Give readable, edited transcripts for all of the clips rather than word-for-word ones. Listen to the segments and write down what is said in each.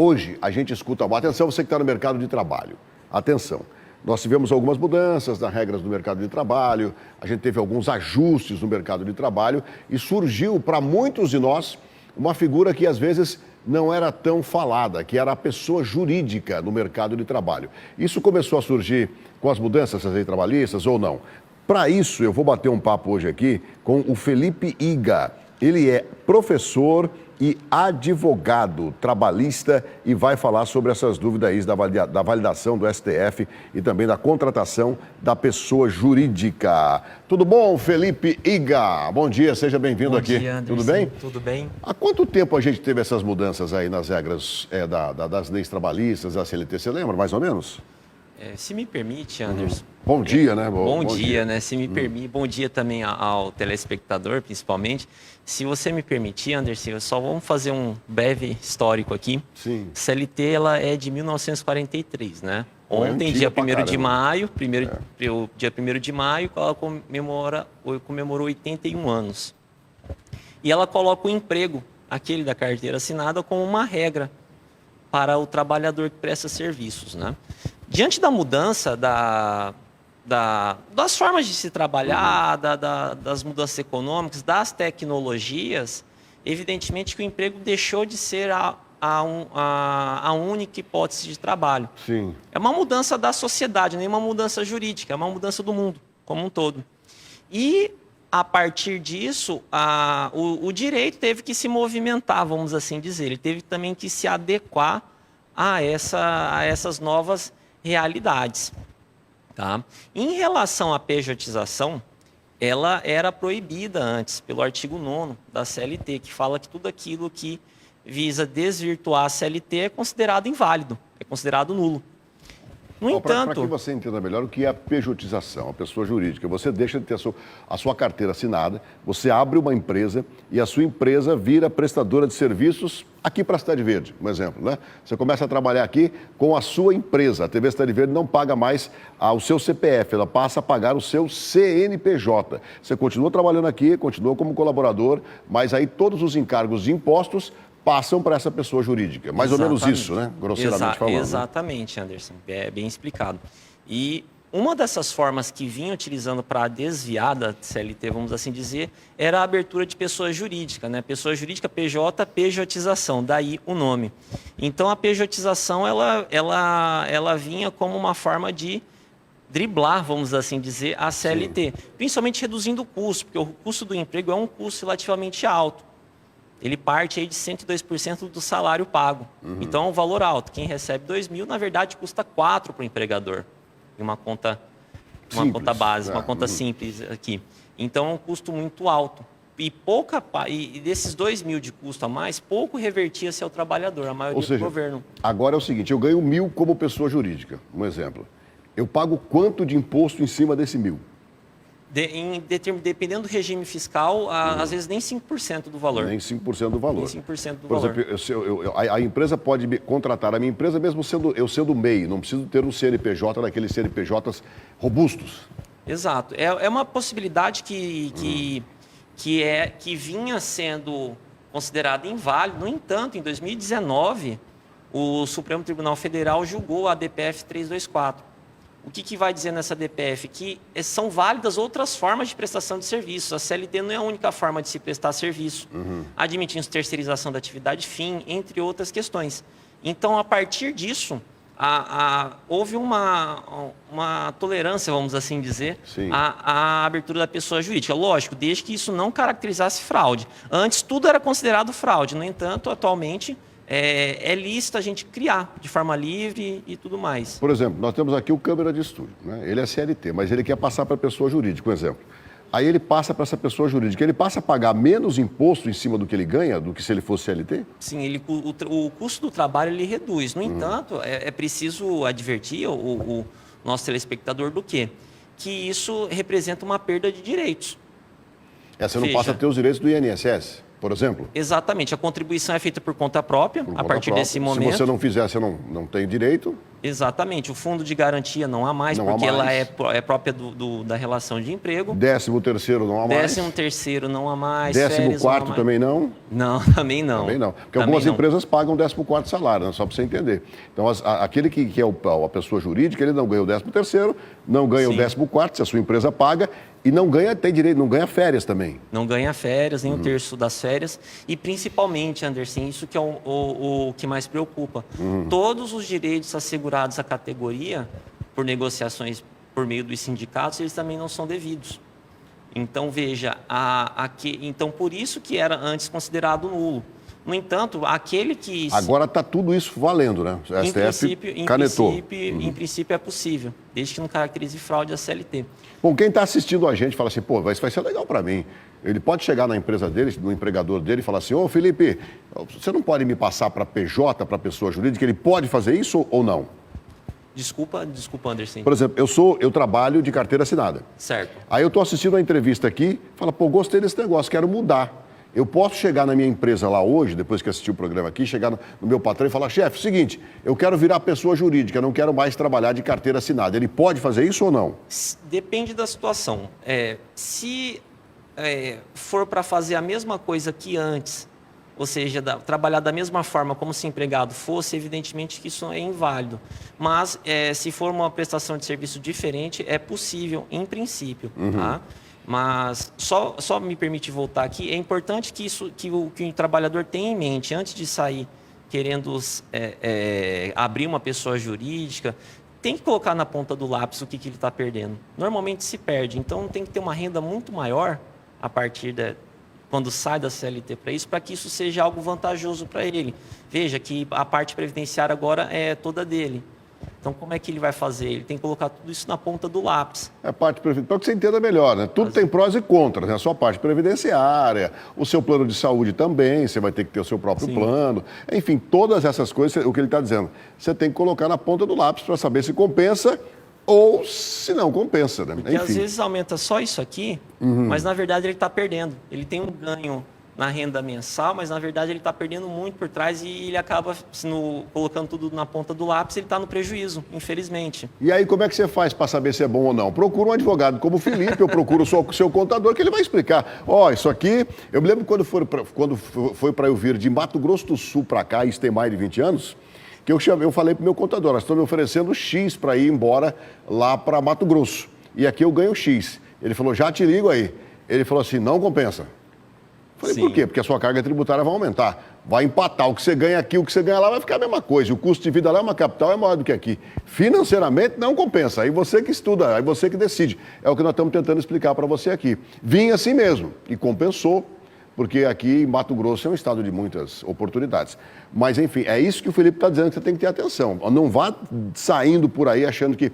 Hoje, a gente escuta... Atenção, você que está no mercado de trabalho. Atenção. Nós tivemos algumas mudanças nas regras do mercado de trabalho, a gente teve alguns ajustes no mercado de trabalho e surgiu para muitos de nós uma figura que às vezes não era tão falada, que era a pessoa jurídica no mercado de trabalho. Isso começou a surgir com as mudanças das leis trabalhistas ou não? Para isso, eu vou bater um papo hoje aqui com o Felipe Iga. Ele é professor e advogado trabalhista e vai falar sobre essas dúvidas aí da validação do STF e também da contratação da pessoa jurídica. Tudo bom, Felipe Iga? Bom dia, seja bem-vindo aqui. Bom dia, Anderson. Tudo bem? Tudo bem. Há quanto tempo a gente teve essas mudanças aí nas regras das leis trabalhistas, da CLT? Você lembra, mais ou menos? Se me permite, Anderson. Bom dia, né? Bom dia, né? Se me permite. Bom dia também ao telespectador, principalmente. Se você me permitir, Anderson, só vamos fazer um breve histórico aqui. Sim. CLT, ela é de 1943, né? Ontem, dia 1º de maio, dia 1º de maio, ela comemorou 81 anos. E ela coloca o emprego, aquele da carteira assinada, como uma regra para o trabalhador que presta serviços, né? Diante da mudança das formas de se trabalhar, das mudanças econômicas, das tecnologias, evidentemente que o emprego deixou de ser a única hipótese de trabalho. Sim. É uma mudança da sociedade, nem uma mudança jurídica, é uma mudança do mundo como um todo. E, a partir disso, o direito teve que se movimentar, vamos assim dizer. Ele teve também que se adequar a essas novas realidades. Tá? Em relação à pejotização, ela era proibida antes pelo artigo 9º da CLT, que fala que tudo aquilo que visa desvirtuar a CLT é considerado inválido, é considerado nulo. No entanto... Para que você entenda melhor o que é a pejotização, a pessoa jurídica, você deixa de ter a sua carteira assinada, você abre uma empresa e a sua empresa vira prestadora de serviços aqui para a Cidade Verde, um exemplo, né? Você começa a trabalhar aqui com a sua empresa, a TV Cidade Verde não paga mais o seu CPF, ela passa a pagar o seu CNPJ. Você continua trabalhando aqui, continua como colaborador, mas aí todos os encargos de impostos passam para essa pessoa jurídica. Mais ou menos isso, né? Grosseiramente falando. Exatamente, Anderson. É bem explicado. E uma dessas formas que vinha utilizando para desviar da CLT, vamos assim dizer, era a abertura de pessoa jurídica, né? Pessoa jurídica, PJ, pejotização, daí o nome. Então, a pejotização, ela vinha como uma forma de driblar, vamos assim dizer, a CLT. Sim. Principalmente reduzindo o custo, porque o custo do emprego é um custo relativamente alto. Ele parte aí de 102% do salário pago. Então, é um valor alto. Quem recebe 2.000, na verdade, custa 4 para o empregador. Em uma conta base, uma conta simples aqui. Então, é um custo muito alto. E desses 2.000 de custo a mais, pouco revertia-se ao trabalhador, a maioria do governo. Agora é o seguinte, eu ganho 1.000 como pessoa jurídica, um exemplo. Eu pago quanto de imposto em cima desse 1.000? Dependendo do regime fiscal, às vezes nem 5% do valor. Nem 5% do valor. Nem 5% do valor. Por exemplo, a empresa pode contratar a minha empresa mesmo eu sendo MEI, não preciso ter um CNPJ daqueles CNPJs robustos. Exato. É uma possibilidade que vinha sendo considerada inválida. No entanto, em 2019, o Supremo Tribunal Federal julgou a DPF 324. O que vai dizer nessa DPF? Que são válidas outras formas de prestação de serviços. A CLT não é a única forma de se prestar serviço, admitindo terceirização da atividade fim, entre outras questões. Então, a partir disso, houve uma tolerância, vamos assim dizer, à abertura da pessoa jurídica. Lógico, desde que isso não caracterizasse fraude. Antes, tudo era considerado fraude. No entanto, atualmente... É lícito a gente criar de forma livre e tudo mais. Por exemplo, nós temos aqui o câmera de estúdio, né? Ele é CLT, mas ele quer passar para a pessoa jurídica, um exemplo. Aí ele passa para essa pessoa jurídica, ele passa a pagar menos imposto em cima do que ele ganha do que se ele fosse CLT? Sim, o custo do trabalho ele reduz. No entanto, é preciso advertir o nosso telespectador do quê? Que isso representa uma perda de direitos. Você não passa a ter os direitos do INSS? Por exemplo? Exatamente. A contribuição é feita por conta própria, a partir desse momento. Se você não fizer, você não tem direito. Exatamente. O fundo de garantia não há mais, Não há porque ela mais. é própria da relação de emprego. 13º não há mais. 13º não há mais. 14º férias não há mais. também não? Não, também não. Também não. Porque Também algumas não. empresas pagam 14º salário, né? Só para você entender. Então, aquele que é a pessoa jurídica, ele não ganha o 13º, não ganha Sim. o 14º, se a sua empresa paga, e não ganha, tem direito, não ganha férias também. Não ganha férias, nem um terço das férias. E principalmente, Anderson, isso que é o que mais preocupa. Todos os direitos assegurados à categoria, por negociações por meio dos sindicatos, eles também não são devidos. Então, veja, então por isso que era antes considerado nulo. No entanto, aquele que... Agora está tudo isso valendo, né? O STF canetou. Em princípio é possível, desde que não caracterize fraude à CLT. Bom, quem está assistindo a gente fala assim, pô, isso vai ser legal para mim. Ele pode chegar na empresa dele, no empregador dele e falar assim, ô Felipe, você não pode me passar para PJ, para pessoa jurídica, ele pode fazer isso ou não? Desculpa, Anderson. Por exemplo, eu trabalho de carteira assinada. Certo. Aí eu estou assistindo a entrevista aqui, fala, pô, gostei desse negócio, quero mudar. Eu posso chegar na minha empresa lá hoje, depois que assisti o programa aqui, chegar no meu patrão e falar, chefe, seguinte, eu quero virar pessoa jurídica, não quero mais trabalhar de carteira assinada. Ele pode fazer isso ou não? Depende da situação. Se for para fazer a mesma coisa que antes, ou seja, trabalhar da mesma forma como se empregado fosse, evidentemente que isso é inválido. Mas se for uma prestação de serviço diferente, é possível, em princípio, tá? Mas só me permite voltar aqui, é importante que o trabalhador tenha em mente, antes de sair querendo abrir uma pessoa jurídica, tem que colocar na ponta do lápis o que ele está perdendo. Normalmente se perde, então tem que ter uma renda muito maior a partir quando sai da CLT para isso, para que isso seja algo vantajoso para ele. Veja que a parte previdenciária agora é toda dele. Então, como é que ele vai fazer? Ele tem que colocar tudo isso na ponta do lápis. É a parte previdenciária, para que você entenda melhor, né? Tudo tem prós e contras, né? A sua parte previdenciária, o seu plano de saúde também, você vai ter que ter o seu próprio plano. Enfim, todas essas coisas, o que ele está dizendo, você tem que colocar na ponta do lápis para saber se compensa ou se não compensa, né? Porque às vezes aumenta só isso aqui, mas na verdade ele está perdendo. Ele tem um ganho na renda mensal, mas na verdade ele está perdendo muito por trás e ele acaba colocando tudo na ponta do lápis, ele está no prejuízo, infelizmente. E aí como é que você faz para saber se é bom ou não? Procura um advogado como o Felipe, eu procuro o seu contador, que ele vai explicar. Isso aqui, eu me lembro quando foi para eu vir de Mato Grosso do Sul para cá, isso tem mais de 20 anos, que eu falei para o meu contador, nós estamos me oferecendo X para ir embora lá para Mato Grosso. E aqui eu ganho X. Ele falou, já te ligo aí. Ele falou assim, não compensa. Falei, por quê? Porque a sua carga tributária vai aumentar. Vai empatar. O que você ganha aqui, o que você ganha lá vai ficar a mesma coisa. E o custo de vida lá é uma capital, é maior do que aqui. Financeiramente não compensa. Aí você que estuda, aí você que decide. É o que nós estamos tentando explicar para você aqui. Vinha assim mesmo e compensou, porque aqui em Mato Grosso é um estado de muitas oportunidades. Mas, enfim, é isso que o Felipe está dizendo que você tem que ter atenção. Não vá saindo por aí achando que,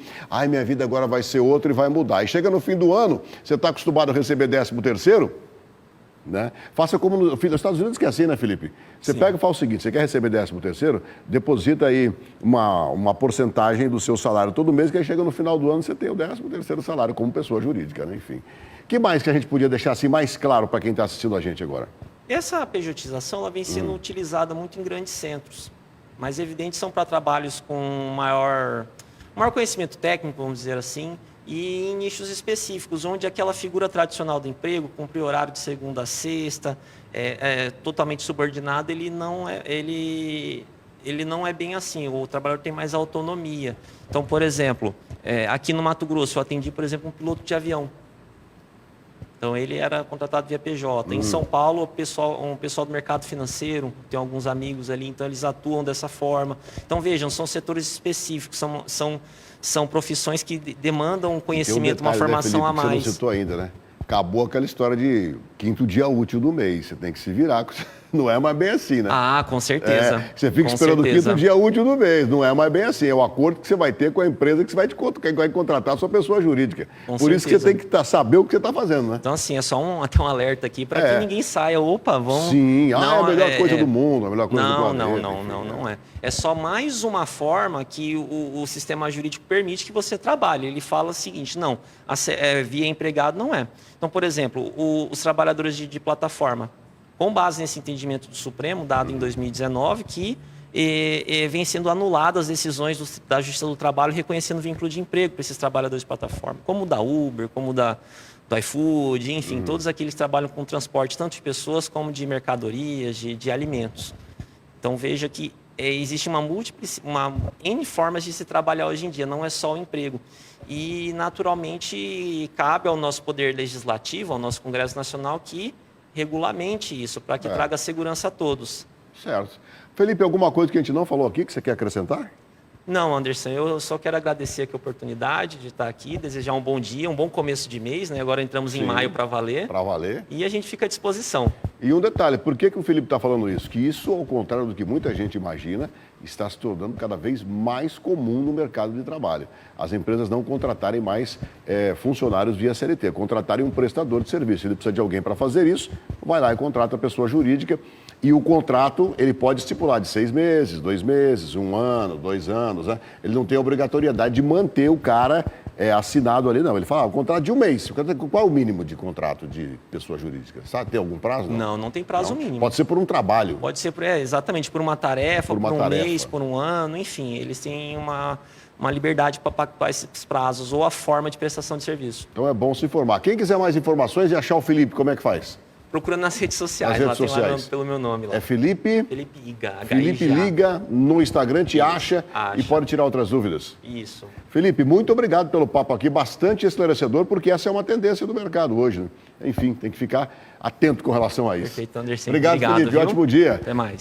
minha vida agora vai ser outra e vai mudar. E chega no fim do ano, você está acostumado a receber 13º, né? Faça como nos Estados Unidos, que é assim, né, Felipe? Você pega e faz o seguinte, você quer receber 13º, deposita aí uma porcentagem do seu salário todo mês, que aí chega no final do ano, você tem o 13º salário como pessoa jurídica, né? Enfim. O que mais que a gente podia deixar assim mais claro para quem está assistindo a gente agora? Essa pejotização ela vem sendo utilizada muito em grandes centros, mas evidente são para trabalhos com maior conhecimento técnico, vamos dizer assim, e em nichos específicos, onde aquela figura tradicional do emprego, cumprir horário de segunda a sexta, totalmente subordinado, ele não é bem assim, o trabalhador tem mais autonomia. Então, por exemplo, aqui no Mato Grosso, eu atendi, por exemplo, um piloto de avião. Então, ele era contratado via PJ. Em São Paulo, um pessoal do mercado financeiro, tem alguns amigos ali, então eles atuam dessa forma. Então, vejam, são setores específicos, são profissões que demandam um conhecimento, uma formação a mais. Você não citou ainda, né? Acabou aquela história de quinto dia útil do mês. Você tem que se virar. Não é mais bem assim, né? Com certeza. Você fica esperando o quinto dia útil do mês. Não é mais bem assim. É o acordo que você vai ter com a empresa que vai contratar a sua pessoa jurídica. Por isso que você tem que saber o que você está fazendo, né? Então, assim, é só até um alerta aqui para que ninguém saia. Opa, vamos... Sim, não, é a melhor coisa do mundo, a melhor coisa do planeta. Não é. É só mais uma forma que o sistema jurídico permite que você trabalhe. Ele fala o seguinte, não, via empregado não é. Então, por exemplo, os trabalhadores de plataforma, com base nesse entendimento do Supremo, dado em 2019, que vem sendo anuladas as decisões da Justiça do Trabalho reconhecendo vínculo de emprego para esses trabalhadores de plataforma, como o da Uber, como o do iFood, enfim, todos aqueles que trabalham com transporte tanto de pessoas como de mercadorias, de alimentos. Então veja que existe uma N formas de se trabalhar hoje em dia, não é só o emprego. E, naturalmente, cabe ao nosso Poder Legislativo, ao nosso Congresso Nacional, que regulamente isso, para que traga segurança a todos. Certo. Felipe, alguma coisa que a gente não falou aqui que você quer acrescentar? Não, Anderson, eu só quero agradecer aqui a oportunidade de estar aqui, desejar um bom dia, um bom começo de mês, né? Agora entramos em maio para valer. Para valer. E a gente fica à disposição. E um detalhe, por que o Felipe está falando isso? Que isso, ao contrário do que muita gente imagina, está se tornando cada vez mais comum no mercado de trabalho. As empresas não contratarem mais funcionários via CLT, contratarem um prestador de serviço. Ele precisa de alguém para fazer isso, vai lá e contrata a pessoa jurídica. E o contrato, ele pode estipular de 6 meses, 2 meses, 1 ano, 2 anos, né? Ele não tem a obrigatoriedade de manter o cara assinado ali, não. Ele fala, o contrato de 1 mês. Qual é o mínimo de contrato de pessoa jurídica? Sabe, tem algum prazo? Não tem prazo mínimo. Pode ser por um trabalho. Pode ser, exatamente, por uma tarefa, por um mês, por um ano, enfim. Eles têm uma liberdade para pactuar esses prazos ou a forma de prestação de serviço. Então é bom se informar. Quem quiser mais informações e achar o Felipe, como é que faz? Procura nas redes sociais, nas redes sociais. Tem lá pelo meu nome. Lá. É Felipe? Felipe Liga. Felipe Liga, no Instagram te acha e pode tirar outras dúvidas. Isso. Felipe, muito obrigado pelo papo aqui, bastante esclarecedor, porque essa é uma tendência do mercado hoje, né? Enfim, tem que ficar atento com relação a isso. Perfeito, Anderson. Obrigado, Felipe. Viu? Ótimo dia. Até mais.